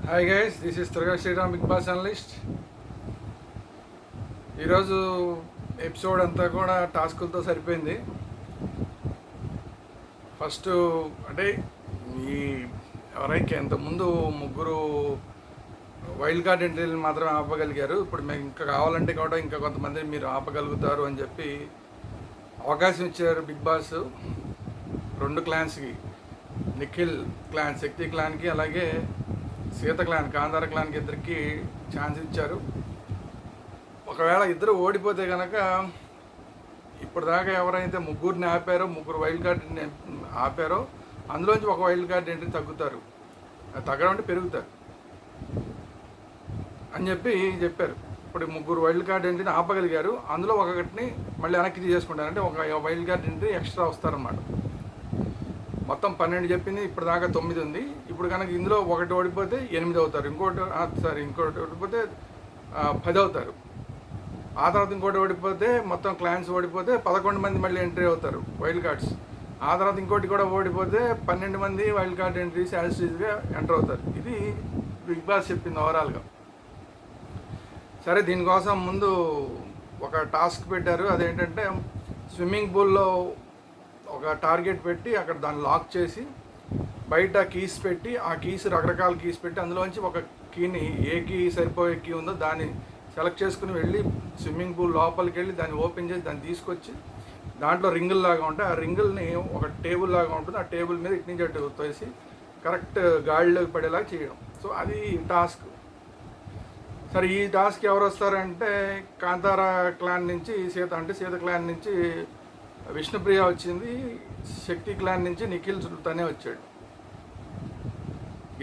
Hi guys, this is Triga Sriram, Bigg Boss analyst. ఈరోజు episode అంతా కూడా టాస్కులతో సరిపోయింది. ఫస్ట్ అంటే ఈ ఎవరైతే ఇంతకుముందు ముగ్గురు వైల్డ్ కార్డ్ ఎంట్రీలు మాత్రమే ఆపగలిగారు. ఇప్పుడు మేము ఇంకా కావాలంటే కూడా ఇంకా కొంతమంది మీరు ఆపగలుగుతారు అని చెప్పి అవకాశం ఇచ్చారు బిగ్ బాస్ రెండు క్లాన్స్కి. నిఖిల్ క్లాన్, శక్తి క్లాన్కి, అలాగే సీత క్లాన్, కాంతార క్లాన్కి ఇద్దరికి ఛాన్స్ ఇచ్చారు. ఒకవేళ ఇద్దరు ఓడిపోతే కనుక ఇప్పటిదాకా ఎవరైతే ముగ్గురిని ఆపారో, ముగ్గురు వైల్డ్ కార్డ్ని ఆపారో అందులోంచి ఒక వైల్డ్ కార్డ్ ఎంట్రీ తగ్గుతారు. తగ్గడం అంటే పెరుగుతారు అని చెప్పారు. ఇప్పుడు ముగ్గురు వైల్డ్ కార్డ్ ఎంట్రీని ఆపగలిగారు. అందులో ఒకటిని మళ్ళీ వెనక్కి తీసేసుకుంటారు. అంటే ఒక వైల్డ్ కార్డ్ ఎంట్రీ ఎక్స్ట్రా వస్తారన్నమాట. మొత్తం 12 చెప్పింది, ఇప్పుడు దాకా 9 ఉంది. ఇప్పుడు కనుక ఇందులో ఒకటి ఓడిపోతే 8 అవుతారు, ఇంకోటి ఓడిపోతే 10 అవుతారు. ఆ తర్వాత ఇంకోటి ఓడిపోతే మొత్తం క్లాన్స్ ఓడిపోతే 11 మంది మళ్ళీ ఎంట్రీ అవుతారు వైల్డ్ కార్డ్స్. ఆ తర్వాత ఇంకోటి కూడా ఓడిపోతే 12 మంది వైల్డ్ కార్డ్ ఎంట్రీస్ యాజ్గా ఎంటర్ అవుతారు. ఇది బిగ్ బాస్ చెప్పింది ఓవరాల్గా. సరే, దీనికోసం ముందు ఒక టాస్క్ పెట్టారు. అదేంటంటే స్విమ్మింగ్ పూల్లో ఒక టార్గెట్ పెట్టి అక్కడ దాన్ని లాక్ చేసి బయట కీస్ పెట్టి, ఆ కీస్ రకరకాల కీస్ పెట్టి అందులోంచి ఒక కీని, ఏ కీ సరిపోయే కీ ఉందో దాన్ని సెలెక్ట్ చేసుకుని వెళ్ళి స్విమ్మింగ్ పూల్ లోపలికి వెళ్ళి దాన్ని ఓపెన్ చేసి దాన్ని తీసుకొచ్చి దాంట్లో రింగుల్ లాగా ఉంటాయి. ఆ రింగుల్ని ఒక టేబుల్ లాగా ఉంటుంది. ఆ టేబుల్ మీద ఇటు నుంచి అటు తోసి కరెక్ట్ గాడిలోకి పడేలాగా చేయడం. సో అది టాస్క్. సరే, ఈ టాస్క్ ఎవరు వస్తారంటే కాంతార క్లాన్ నుంచి సీత క్లాన్ నుంచి విష్ణుప్రియ వచ్చింది. శక్తి క్లాన్ నుంచి నిఖిల్ తనే వచ్చాడు.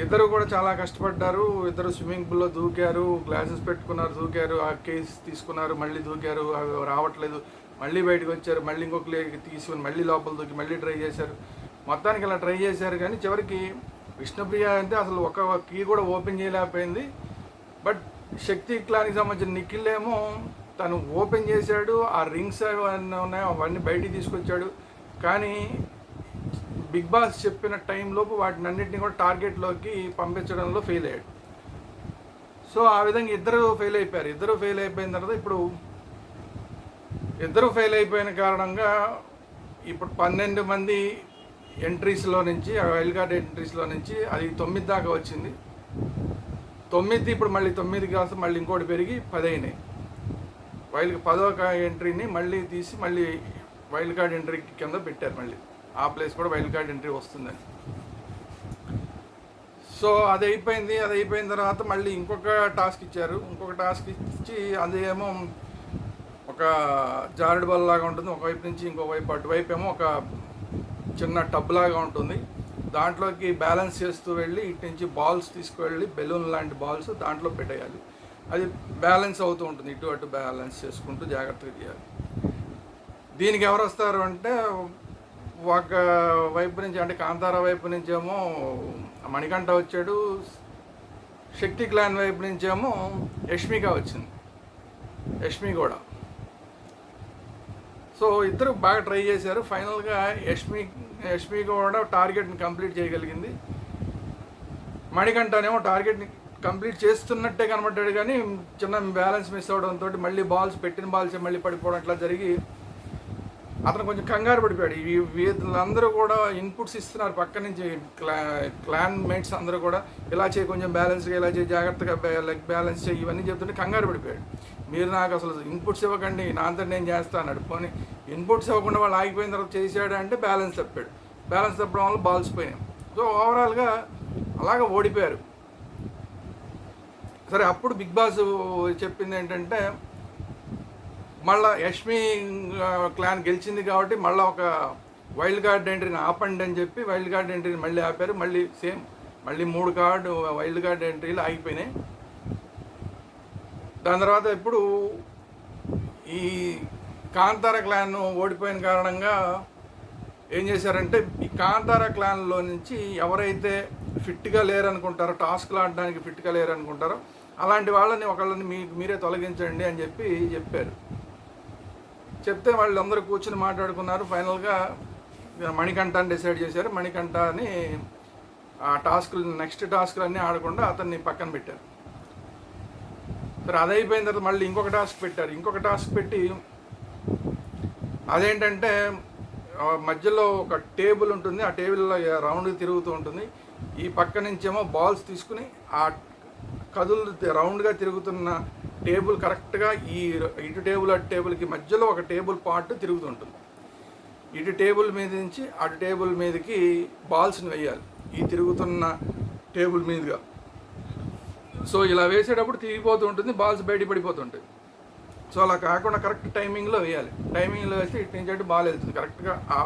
ఇద్దరు కూడా చాలా కష్టపడ్డారు. ఇద్దరు స్విమ్మింగ్ పూల్లో దూకారు, గ్లాసెస్ పెట్టుకున్నారు, దూకారు, ఆ కేస్ తీసుకున్నారు, మళ్ళీ దూకారు, అవి రావట్లేదు, మళ్ళీ బయటకు వచ్చారు, మళ్ళీ ఇంకొక లేకి తీసుకుని మళ్ళీ లోపల దూకి మళ్ళీ ట్రై చేశారు. మొత్తానికి ఇలా ట్రై చేశారు. కానీ చివరికి విష్ణుప్రియ అంటే అసలు ఒక కీ కూడా ఓపెన్ చేయలేకపోయింది. బట్ శక్తి క్లాన్కి సంబంధించిన నిఖిల్ ఏమో తను ఓపెన్ చేశాడు. ఆ రింగ్స్ అవన్నీ ఉన్నాయో అవన్నీ బయటికి తీసుకొచ్చాడు. కానీ బిగ్ బాస్ చెప్పిన టైంలోపు వాటిని అన్నింటినీ కూడా టార్గెట్లోకి పంపించడంలో ఫెయిల్ అయ్యాడు. సో ఆ విధంగా ఇద్దరు ఫెయిల్ అయిపోయారు. ఇద్దరు ఫెయిల్ అయిపోయిన తర్వాత ఇప్పుడు ఇద్దరు ఫెయిల్ అయిపోయిన కారణంగా ఇప్పుడు 12 మంది ఎంట్రీస్లో నుంచి, ఆ వైల్డ్ కార్డ్ ఎంట్రీస్లో నుంచి అది 9 దాకా వచ్చింది. 9 ఇప్పుడు మళ్ళీ 9 కాస్త మళ్ళీ ఇంకోటి పెరిగి 10 అయినాయి. 10వ ఎంట్రీని మళ్ళీ తీసి మళ్ళీ వైల్డ్ కార్డ్ ఎంట్రీ కింద పెట్టారు. మళ్ళీ ఆ ప్లేస్ కూడా వైల్డ్ కార్డ్ ఎంట్రీ వస్తుందని. సో అది అయిపోయిన తర్వాత మళ్ళీ ఇంకొక టాస్క్ ఇచ్చారు. ఇంకొక టాస్క్ ఇచ్చి అదేమో ఒక జారుడు బల్ల లాగా ఉంటుంది. ఒకవైపు నుంచి ఇంకోవైపు, అటువైపు ఏమో ఒక చిన్న టబ్ లాగా ఉంటుంది. దాంట్లోకి బ్యాలెన్స్ చేస్తూ వెళ్ళి ఇటు నుంచి బాల్స్ తీసుకువెళ్ళి, బెలూన్ లాంటి బాల్స్ దాంట్లో పెట్టేయాలి. అది బ్యాలెన్స్ అవుతూ ఉంటుంది, ఇటు అటు బ్యాలెన్స్ చేసుకుంటూ జాగ్రత్తగా చేయాలి. దీనికి ఎవరు వస్తారు అంటే ఒక వైపు నుంచి, అంటే కాంతార వైపు నుంచేమో మణికంఠ వచ్చాడు. శక్తి క్లాన్ వైపు నుంచేమో యష్మిక వచ్చింది, యష్మి కూడా. సో ఇద్దరు బాగా ట్రై చేశారు. ఫైనల్గా యష్మి కూడా టార్గెట్ని కంప్లీట్ చేయగలిగింది. మణికంఠనేమో టార్గెట్ని కంప్లీట్ చేస్తున్నట్టే కనబడ్డాడు, కానీ చిన్న బ్యాలెన్స్ మిస్ అవడంతో మళ్ళీ పెట్టిన బాల్స్ మళ్ళీ పడిపోవడం అట్లా జరిగి అతను కొంచెం కంగారు పడిపోయాడు. వీళ్ళందరూ కూడా ఇన్పుట్స్ ఇస్తున్నారు పక్క నుంచి, క్లాన్ మేట్స్ అందరూ కూడా ఇలా చేయి, కొంచెం బ్యాలెన్స్గా ఇలా చేయి, జాగ్రత్తగా లెగ్ బ్యాలెన్స్ చేయి, ఇవన్నీ చెప్తుంటే కంగారు పడిపోయాడు. మీరు నాకు అసలు ఇన్పుట్స్ ఇవ్వకండి, నా అంతా నేను చేస్తాను అన్నాడు. పోనీ ఇన్పుట్స్ ఇవ్వకుండా వాళ్ళు ఆగిపోయిన తర్వాత చేసాడు అంటే బ్యాలెన్స్ తప్పాడు. బ్యాలెన్స్ తప్పడం వల్ల బాల్స్ పోయినాయి. సో ఓవరాల్గా అలాగ ఓడిపోయారు. సరే, అప్పుడు బిగ్ బాస్ చెప్పింది ఏంటంటే మళ్ళీ యష్మి క్లాన్ గెలిచింది కాబట్టి మళ్ళీ ఒక వైల్డ్ కార్డ్ ఎంట్రీని ఆపండి అని చెప్పి వైల్డ్ కార్డ్ ఎంట్రీని మళ్ళీ ఆపారు. మళ్ళీ 3 వైల్డ్ కార్డ్ ఎంట్రీలు ఆగిపోయినాయి. దాని తర్వాత ఇప్పుడు ఈ కాంతార క్లాన్ ఓడిపోయిన కారణంగా ఏం చేశారంటే ఈ కాంతార క్లాన్లో నుంచి ఎవరైతే ఫిట్గా లేరనుకుంటారో, టాస్క్లు ఆడడానికి ఫిట్గా లేరనుకుంటారో అలాంటి ఒకళ్ళని మీరే తొలగించండి అని చెప్పారు. చెప్తే వాళ్ళందరూ కూర్చొని మాట్లాడుకున్నారు. ఫైనల్గా మణికంఠని డిసైడ్ చేశారు. మణికంఠని ఆ టాస్కులు నెక్స్ట్ టాస్కులు అన్నీ ఆడకుండా అతన్ని పక్కన పెట్టారు. సరే అది అయిపోయిన తర్వాత మళ్ళీ ఇంకొక టాస్క్ పెట్టారు. ఇంకొక టాస్క్ పెట్టి అదేంటంటే మధ్యలో ఒక టేబుల్ ఉంటుంది, ఆ టేబుల్లో రౌండ్గా తిరుగుతూ ఉంటుంది. ఈ పక్క నుంచేమో బాల్స్ తీసుకుని ఆ రౌండ్గా తిరుగుతున్న టేబుల్ కరెక్ట్గా ఇటు టేబుల్ అటు టేబుల్కి మధ్యలో ఒక టేబుల్ పార్ట్ తిరుగుతుంటుంది. ఇటు టేబుల్ మీద నుంచి అటు టేబుల్ మీదకి బాల్స్ని వేయాలి ఈ తిరుగుతున్న టేబుల్ మీదుగా. సో ఇలా వేసేటప్పుడు తిరిగిపోతూ ఉంటుంది, బాల్స్ బయట పడిపోతుంటాయి. సో అలా కాకుండా కరెక్ట్ టైమింగ్లో వేయాలి. టైమింగ్లో వేస్తే ఇటు నుంచి అటు బాల్ వెళ్తుంది కరెక్ట్గా, ఆ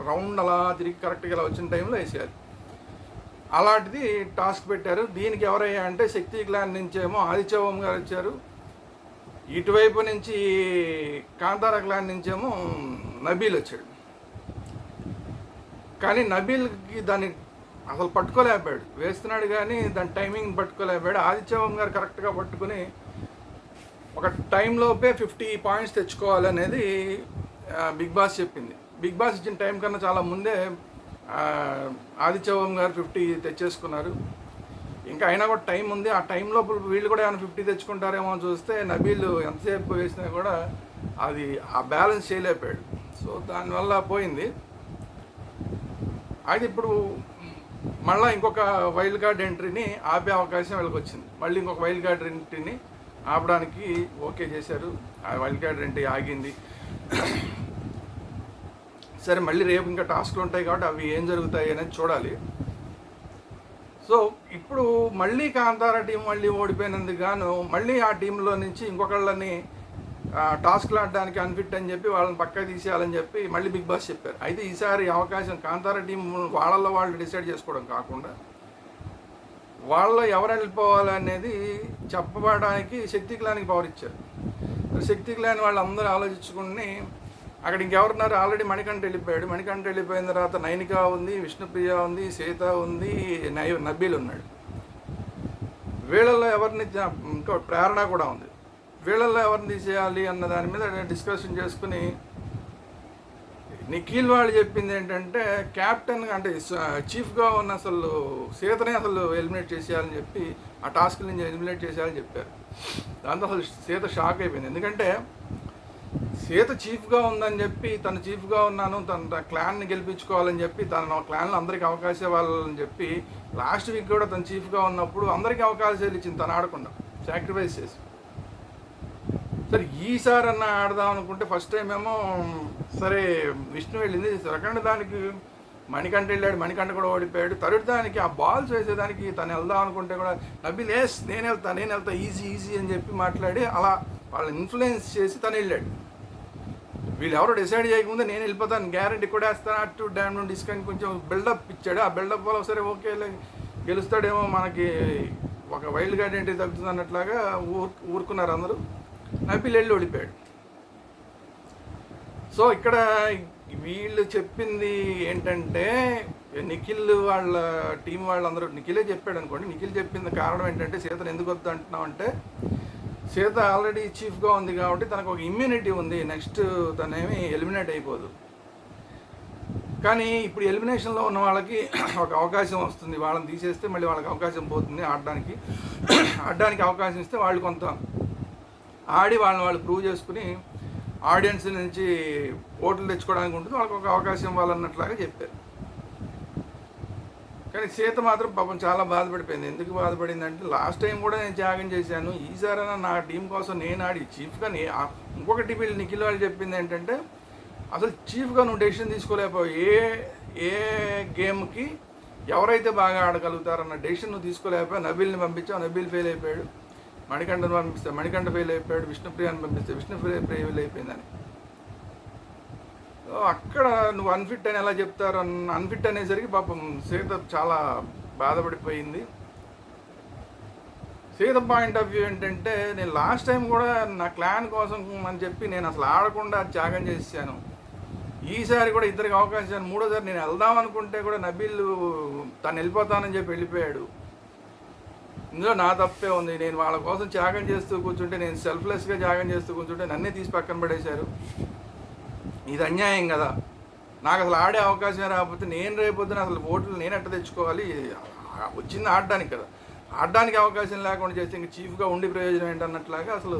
రౌండ్ అలా తిరిగి కరెక్ట్గా ఇలా వచ్చిన టైంలో వేసేయాలి. అలాంటిది టాస్క్ పెట్టారు. దీనికి ఎవరయ్యా అంటే శక్తి క్లాన్ నుంచేమో ఆదిత్యవం గారు వచ్చారు, ఇటువైపు నుంచి కాంతారా క్లాన్ నుంచేమో నబీల్ వచ్చాడు. కానీ నబీల్కి దాన్ని అసలు పట్టుకోలేకపోయాడు, వేస్తున్నాడు కానీ దాని టైమింగ్ పట్టుకోలేకపోయాడు. ఆదిత్యవం గారు కరెక్ట్గా పట్టుకుని ఒక టైంలోపే 50 పాయింట్స్ తెచ్చుకోవాలనేది బిగ్ బాస్ చెప్పింది. బిగ్ బాస్ ఇచ్చిన టైం కన్నా చాలా ముందే ఆదిత్యవం గారు 50 తెచ్చేసుకున్నారు. ఇంకా అయినా కూడా టైం ఉంది, ఆ టైం లోపల వీళ్ళు కూడా ఏమైనా 50 తెచ్చుకుంటారేమో అని చూస్తే నబీల్ ఎంతసేపు వేసినా కూడా అది ఆ బ్యాలెన్స్ చేయలేకపోయాడు. సో దానివల్ల పోయింది. అయితే ఇప్పుడు మళ్ళీ ఇంకొక వైల్డ్ కార్డ్ ఎంట్రీని ఆపే అవకాశం వీళ్ళకి వచ్చింది. మళ్ళీ ఇంకొక వైల్డ్ కార్డ్ ఎంట్రీని ఆపడానికి ఓకే చేశారు. ఆ వైల్డ్ కార్డ్ ఎంట్రీ ఆగింది. సరే మళ్ళీ రేపు ఇంకా టాస్క్లు ఉంటాయి కాబట్టి అవి ఏం జరుగుతాయి అనేది చూడాలి. సో ఇప్పుడు మళ్ళీ కాంతారా టీం మళ్ళీ ఓడిపోయినందుకు గాను మళ్ళీ ఆ టీంలో నుంచి ఇంకొకళ్ళని టాస్క్లు ఆడడానికి అన్ఫిట్ అని చెప్పి వాళ్ళని పక్కకు తీసేయాలని చెప్పి మళ్ళీ బిగ్ బాస్ చెప్పారు. అయితే ఈసారి అవకాశం కాంతారా టీం వాళ్ళల్లో వాళ్ళు డిసైడ్ చేసుకోవడం కాకుండా వాళ్ళలో ఎవరు వెళ్ళిపోవాలనేది చెప్పడానికి శక్తి క్లాన్కి పవర్ ఇచ్చారు. శక్తి క్లాన్ వాళ్ళందరూ ఆలోచించుకుని అక్కడ ఇంకెవరున్నారు, ఆల్రెడీ మణికంఠ వెళ్ళిపోయాడు. మణికంఠ వెళ్ళిపోయిన తర్వాత నైనిక ఉంది, విష్ణుప్రియ ఉంది, సీత ఉంది, నబీల్ ఉన్నాడు. వీళ్ళల్లో ఎవరిని, ఇంకా ప్రేరణ కూడా ఉంది, వీళ్ళల్లో ఎవరిని తీసేయాలి అన్న దాని మీద డిస్కషన్ చేసుకుని నిఖిల్ వాళ్ళు చెప్పింది ఏంటంటే క్యాప్టెన్ అంటే చీఫ్గా ఉన్న అసలు సీతనే అసలు ఎలిమినేట్ చేసేయాలని చెప్పి ఆ టాస్క్ నుంచి ఎలిమినేట్ చేసేయాలని చెప్పారు. దాంతో అసలు సీత షాక్ అయిపోయింది. ఎందుకంటే సీత చీఫ్గా ఉందని చెప్పి తను చీఫ్గా ఉన్నాను, తన క్లాన్ని గెలిపించుకోవాలని చెప్పి తన క్లాన్లో అందరికీ అవకాశం ఇవ్వాలని చెప్పి లాస్ట్ వీక్ కూడా తను చీఫ్గా ఉన్నప్పుడు అందరికీ అవకాశాలు ఇచ్చింది, తను ఆడకుండా సాక్రిఫైస్ చేసి. సరే ఈసారి అన్న ఆడదాం అనుకుంటే ఫస్ట్ టైం ఏమో సరే విష్ణు వెళ్ళింది, సెకండ్ దానికి మణికంఠ వెళ్ళాడు, మణికంఠ కూడా ఓడిపోయాడు. థర్డ్ దానికి ఆ బాల్స్ వేసేదానికి తను వెళ్దాం అనుకుంటే కూడా నబీల్ నేను వెళ్తా ఈజీ అని చెప్పి మాట్లాడి అలా వాళ్ళని ఇన్ఫ్లుయెన్స్ చేసి తను వెళ్ళాడు. వీళ్ళు ఎవరు డిసైడ్ చేయకముందే నేను వెళ్ళిపోతాను, గ్యారెంటీ కూడా వేస్తాను, అటు డ్యామ్ నుండి డిస్కౌంట్ కొంచెం బిల్డప్ ఇచ్చాడు. ఆ బిల్డప్ వల్ల సరే ఓకే గెలుస్తాడేమో, మనకి ఒక వైల్డ్ కార్డ్ ఎంట్రీ తగ్గుతుంది అన్నట్లాగా ఊరుకున్నారు అందరూ. నబీల్ వెళ్ళి ఓడిపోయాడు. సో ఇక్కడ వీళ్ళు చెప్పింది ఏంటంటే నిఖిల్ వాళ్ళ టీం వాళ్ళందరూ, నిఖిలే చెప్పాడు అనుకోండి, నిఖిల్ చెప్పింది కారణం ఏంటంటే సీతను ఎందుకు వద్దు అంటున్నాం అంటే సీత ఆల్రెడీ చీఫ్గా ఉంది కాబట్టి తనకు ఒక ఇమ్యూనిటీ ఉంది, నెక్స్ట్ తనేమి ఎలిమినేట్ అయిపోదు. కానీ ఇప్పుడు ఎలిమినేషన్లో ఉన్న వాళ్ళకి ఒక అవకాశం వస్తుంది, వాళ్ళని తీసేస్తే మళ్ళీ వాళ్ళకి అవకాశం పోతుంది ఆడడానికి అవకాశం ఇస్తే వాళ్ళు కొంత ఆడి వాళ్ళని వాళ్ళు ప్రూవ్ చేసుకుని ఆడియన్స్ నుంచి ఓట్లు తెచ్చుకోవడానికి ఉంటుంది, వాళ్ళకి ఒక అవకాశం ఇవ్వాలన్నట్లాగా చెప్పారు. కానీ సీత మాత్రం పాపం చాలా బాధపడిపోయింది. ఎందుకు బాధపడిందంటే లాస్ట్ టైం కూడా నేను త్యాగం చేశాను, ఈసారైనా నా టీం కోసం నేను ఆడి చీఫ్గా ఇంకొకటి వీళ్ళు నిఖిల్ వాళ్ళు చెప్పింది ఏంటంటే అసలు చీఫ్గా నువ్వు డెసిషన్ తీసుకోలేకపోయావు, ఏ గేమ్కి ఎవరైతే బాగా ఆడగలుగుతారన్న డెసిషన్ నువ్వు తీసుకోలేకపోయావు. నబీల్ని పంపించావు, నబీల్ ఫెయిల్ అయిపోయాడు. మణికంఠను పంపిస్తే మణికంఠ ఫెయిల్ అయిపోయాడు, విష్ణుప్రియాని పంపిస్తే విష్ణుప్రియ ఫెయిల్ అయిపోయిందని. అక్కడ నువ్వు అన్ఫిట్ అని ఎలా చెప్తారు, అన్ఫిట్ అనేసరికి పాపం సీత చాలా బాధపడిపోయింది. సీత పాయింట్ ఆఫ్ వ్యూ ఏంటంటే నేను లాస్ట్ టైం కూడా నా క్లాన్ కోసం అని చెప్పి నేను అసలు ఆడకుండా త్యాగం చేశాను, ఈసారి కూడా ఇద్దరికి అవకాశం, మూడోసారి నేను వెళ్దాం అనుకుంటే కూడా నబీల్ తను వెళ్ళిపోతానని చెప్పి వెళ్ళిపోయాడు. ఇందులో నా తప్పే ఉంది, నేను వాళ్ళ కోసం త్యాగం చేస్తూ కూర్చుంటే, నేను సెల్ఫ్లెస్గా త్యాగం చేస్తూ కూర్చుంటే నన్నే తీసి పక్కన పడేశారు, ఇది అన్యాయం కదా. నాకు అసలు ఆడే అవకాశమే రాకపోతే నేను రేపొద్దున అసలు ఓట్లు నేను ఎట్ట తెచ్చుకోవాలి, వచ్చింది ఆడడానికి కదా, ఆడడానికి అవకాశం లేకుండా చేస్తే ఇంక చీఫ్గా ఉండి ప్రయోజనం ఏంటన్నట్లాగా అసలు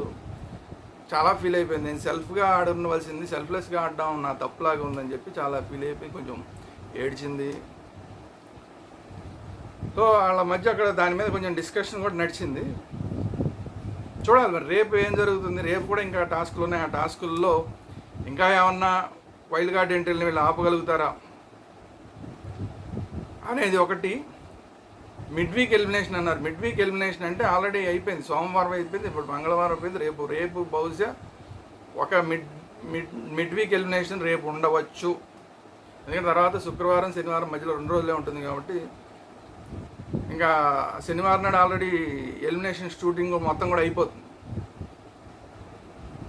చాలా ఫీల్ అయిపోయింది. నేను సెల్ఫ్గా ఆడవలసింది సెల్ఫ్లెస్గా ఆడడం నా తప్పులాగా ఉందని చెప్పి చాలా ఫీల్ అయిపోయి కొంచెం ఏడ్చింది. సో వాళ్ళ మధ్య అక్కడ దాని మీద కొంచెం డిస్కషన్ కూడా నడిచింది. చూడాలి మరి రేపు ఏం జరుగుతుంది. రేపు కూడా ఇంకా టాస్కులు ఉన్నాయి. ఆ టాస్కుల్లో ఇంకా ఏమన్నా వైల్డ్ కార్డ్ ఎంట్రీని వీళ్ళు ఆపగలుగుతారా అనేది ఒకటి. మిడ్ వీక్ ఎలిమినేషన్ అన్నారు. మిడ్ వీక్ ఎలిమినేషన్ అంటే ఆల్రెడీ అయిపోయింది, సోమవారం అయిపోయింది, ఇప్పుడు మంగళవారం అయిపోయింది, రేపు బహుశా ఒక మిడ్ వీక్ ఎలిమినేషన్ రేపు ఉండవచ్చు. ఎందుకంటే తర్వాత శుక్రవారం శనివారం మధ్యలో 2 రోజులే ఉంటుంది కాబట్టి ఇంకా శనివారం నాడు ఆల్రెడీ ఎలిమినేషన్ షూటింగ్ మొత్తం కూడా అయిపోతుంది.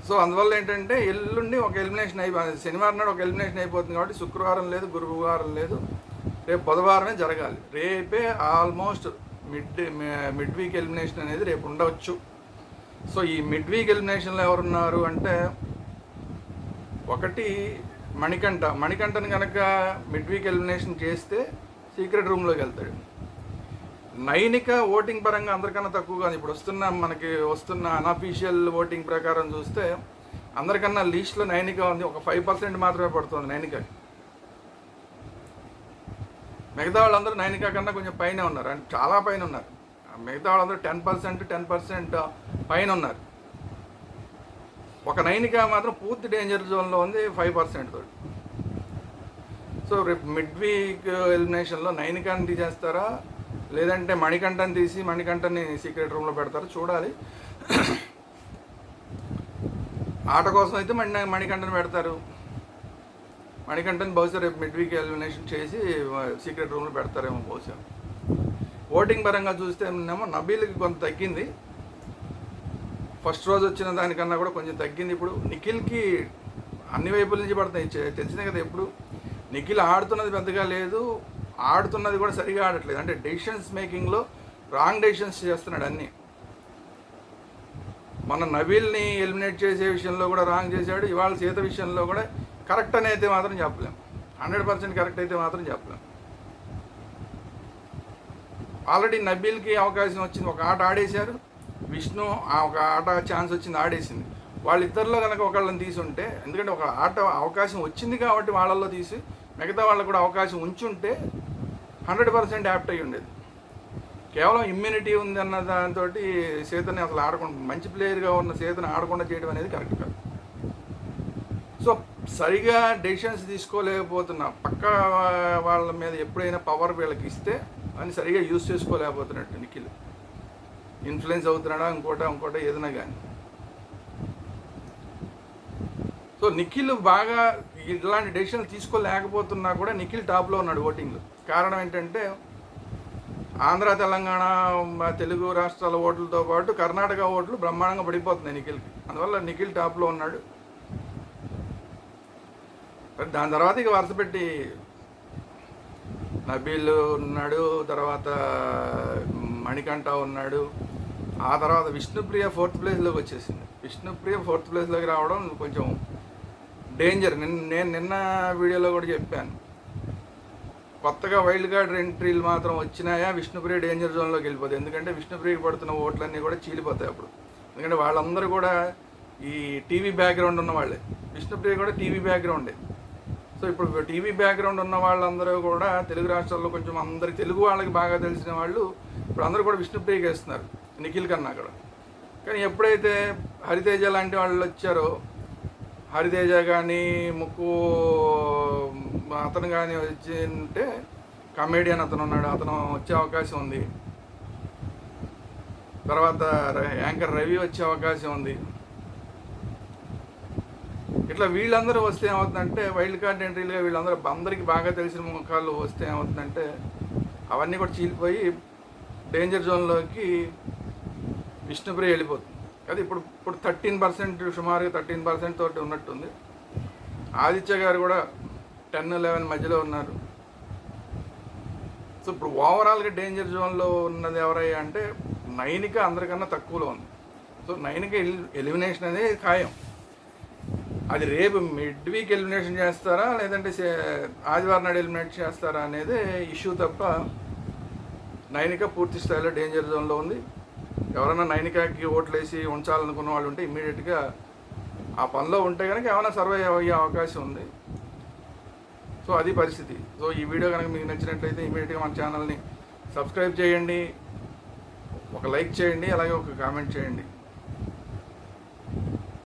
సో అందువల్ల ఏంటంటే ఎల్లుండి ఒక ఎలిమినేషన్ శనివారం నాడు ఒక ఎలిమినేషన్ అయిపోతుంది కాబట్టి శుక్రవారం లేదు, గురువారం లేదు, రేపు బుధవారమే జరగాలి. రేపే ఆల్మోస్ట్ మిడ్ వీక్ ఎలిమినేషన్ అనేది రేపు ఉండవచ్చు. సో ఈ మిడ్ వీక్ ఎలిమినేషన్లో ఎవరున్నారు అంటే ఒకటి మణికంఠని కనుక మిడ్ వీక్ ఎలిమినేషన్ చేస్తే సీక్రెట్ రూమ్లోకి వెళ్తాడు. నైనిక ఓటింగ్ పరంగా అందరికన్నా తక్కువగా ఇప్పుడు మనకి వస్తున్న అన్అఫీషియల్ ఓటింగ్ ప్రకారం చూస్తే అందరికన్నా లీస్ట్లో నైనిక ఉంది. ఒక 5% మాత్రమే పడుతుంది నైనికకి. మిగతా వాళ్ళందరూ నైనిక కన్నా కొంచెం పైన ఉన్నారు, అంటే చాలా పైన ఉన్నారు. మిగతా వాళ్ళందరూ 10% పైన ఉన్నారు. ఒక నైనిక మాత్రం పూర్తి డేంజర్ జోన్లో ఉంది 5% తోటి. సో రేపు మిడ్ వీక్ ఎలిమినేషన్లో నైనికాని తీసేస్తారా లేదంటే మణికంఠని తీసి మణికంఠని సీక్రెట్ రూమ్లో పెడతారా చూడాలి. ఆట కోసం అయితే మణికంఠని పెడతారు. మణికంఠని బహుశా రేపు మిడ్ వీక్ ఎలిమినేషన్ చేసి సీక్రెట్ రూమ్లో పెడతారేమో బహుశా. ఓటింగ్ పరంగా చూస్తే ఏమో నబీల్కి కొంత తగ్గింది, ఫస్ట్ రోజు వచ్చిన దానికన్నా కూడా కొంచెం తగ్గింది. ఇప్పుడు నిఖిల్కి అన్ని వైపుల నుంచి పడతాయి, తెలిసిందే కదా. ఎప్పుడు నిఖిల్ ఆడుతున్నది పెద్దగా లేదు, ఆడుతున్నది కూడా సరిగా ఆడట్లేదు. అంటే డెసిషన్స్ మేకింగ్లో రాంగ్ డెసిషన్స్ చేస్తున్నాడు అన్నీ. మన నబీల్ని ఎలిమినేట్ చేసే విషయంలో కూడా రాంగ్ చేశాడు. ఇవాళ సీత విషయంలో కూడా కరెక్ట్ అని అయితే మాత్రం చెప్పలేం, 100% కరెక్ట్ అయితే మాత్రం చెప్పలేం. ఆల్రెడీ నబీల్కి అవకాశం వచ్చింది, ఒక ఆట ఆడేశారు. విష్ణు ఒక ఆట ఛాన్స్ వచ్చింది, ఆడేసింది. వాళ్ళిద్దరిలో కనుక ఒకళ్ళని తీసుంటే, ఎందుకంటే ఒక ఆట అవకాశం వచ్చింది కాబట్టి వాళ్ళల్లో తీసి మిగతా వాళ్ళకు కూడా అవకాశం ఉంచుంటే 100% యాప్ట్ అయ్యి ఉండేది. కేవలం ఇమ్యూనిటీ ఉంది అన్న దాంతో సీతని అసలు ఆడకుండా, మంచి ప్లేయర్గా ఉన్న సీతని ఆడకుండా చేయడం అనేది కరెక్ట్ కాదు. సో సరిగా డెసిషన్స్ తీసుకోలేకపోతున్నా, పక్క వాళ్ళ మీద ఎప్పుడైనా పవర్ వీళ్ళకి ఇస్తే అని సరిగా యూజ్ చేసుకోలేకపోతున్నట్టు నిఖిల్. ఇన్ఫ్లుయెన్స్ అవుతున్నాడా ఇంకోట ఏదైనా కానీ. సో నిఖిల్ బాగా ఇలాంటి డెసిషన్లు తీసుకోలేకపోతున్నా కూడా నిఖిల్ టాప్లో ఉన్నాడు ఓటింగ్లో. కారణం ఏంటంటే ఆంధ్ర, తెలంగాణ, తెలుగు రాష్ట్రాల ఓట్లతో పాటు కర్ణాటక ఓట్లు బ్రహ్మాండంగా పడిపోతున్నాయి నిఖిల్కి. అందువల్ల నిఖిల్ టాప్లో ఉన్నాడు. దాని తర్వాత ఇక వరుస పెట్టి నబీల్ ఉన్నాడు, తర్వాత మణికంఠ ఉన్నాడు, ఆ తర్వాత విష్ణుప్రియ 4th ప్లేస్లోకి వచ్చేసింది. విష్ణుప్రియ 4th ప్లేస్లోకి రావడం కొంచెం డేంజర్. నేను నిన్న వీడియోలో కూడా చెప్పాను, కొత్తగా వైల్డ్ కార్డ్ ఎంట్రీలు మాత్రం వచ్చినాయా విష్ణుప్రియ డేంజర్ జోన్లోకి వెళ్ళిపోతుంది. ఎందుకంటే విష్ణుప్రియకి పడుతున్న ఓట్లన్నీ కూడా చీలిపోతాయి అప్పుడు. ఎందుకంటే వాళ్ళందరూ కూడా ఈ టీవీ బ్యాక్గ్రౌండ్ ఉన్న వాళ్ళే. విష్ణుప్రియ కూడా టీవీ బ్యాక్గ్రౌండే. సో ఇప్పుడు టీవీ బ్యాక్గ్రౌండ్ ఉన్న వాళ్ళందరూ కూడా తెలుగు రాష్ట్రాల్లో కొంచెం అందరికి తెలుగు వాళ్ళకి బాగా తెలిసిన వాళ్ళు ఇప్పుడు అందరూ కూడా విష్ణుప్రియకి వేస్తున్నారు నిఖిల్ కన్నా అక్కడ. కానీ ఎప్పుడైతే హరితేజ లాంటి వాళ్ళు వచ్చారో, హరితేజ కానీ ముక్కు అతను కానీ వచ్చింటే, కమేడియన్ అతను ఉన్నాడు, అతను వచ్చే అవకాశం ఉంది. తర్వాత యాంకర్ రవి వచ్చే అవకాశం ఉంది. ఇట్లా వీళ్ళందరూ వస్తే ఏమవుతుందంటే వైల్డ్ కార్డ్ ఎంట్రీలుగా అందరికీ బాగా తెలిసిన ముఖాలు వస్తే ఏమవుతుందంటే అవన్నీ కూడా చీలిపోయి డేంజర్ జోన్లోకి విష్ణుప్రియ వెళ్ళిపోతుంది. అది ఇప్పుడు 13%, సుమారుగా 13% తోటి ఉన్నట్టుంది. ఆదిత్య గారు కూడా 10-11 మధ్యలో ఉన్నారు. సో ఇప్పుడు ఓవరాల్గా డేంజర్ జోన్లో ఉన్నది ఎవరయ్యా అంటే నైనిక అందరికన్నా తక్కువలో ఉంది. సో నైనిక ఎలిమినేషన్ అనేది ఖాయం. అది రేపు మిడ్ వీక్ ఎలిమినేషన్ చేస్తారా లేదంటే ఆదివారం నాడు ఎలిమినేట్ చేస్తారా అనేది ఇష్యూ తప్ప నైనిక పూర్తి స్థాయిలో డేంజర్ జోన్లో ఉంది. ఎవరైనా నైనికాకి ఓట్లు వేసి ఉంచాలనుకున్న వాళ్ళు ఉంటే ఇమ్మీడియట్గా ఆ పనిలో ఉంటే కనుక ఏమైనా సర్వైవ్ అయ్యే అవకాశం ఉంది. సో అది పరిస్థితి. సో ఈ వీడియో కనుక మీకు నచ్చినట్లయితే ఇమీడియట్గా మన ఛానల్ని సబ్స్క్రైబ్ చేయండి, ఒక లైక్ చేయండి, అలాగే ఒక కామెంట్ చేయండి.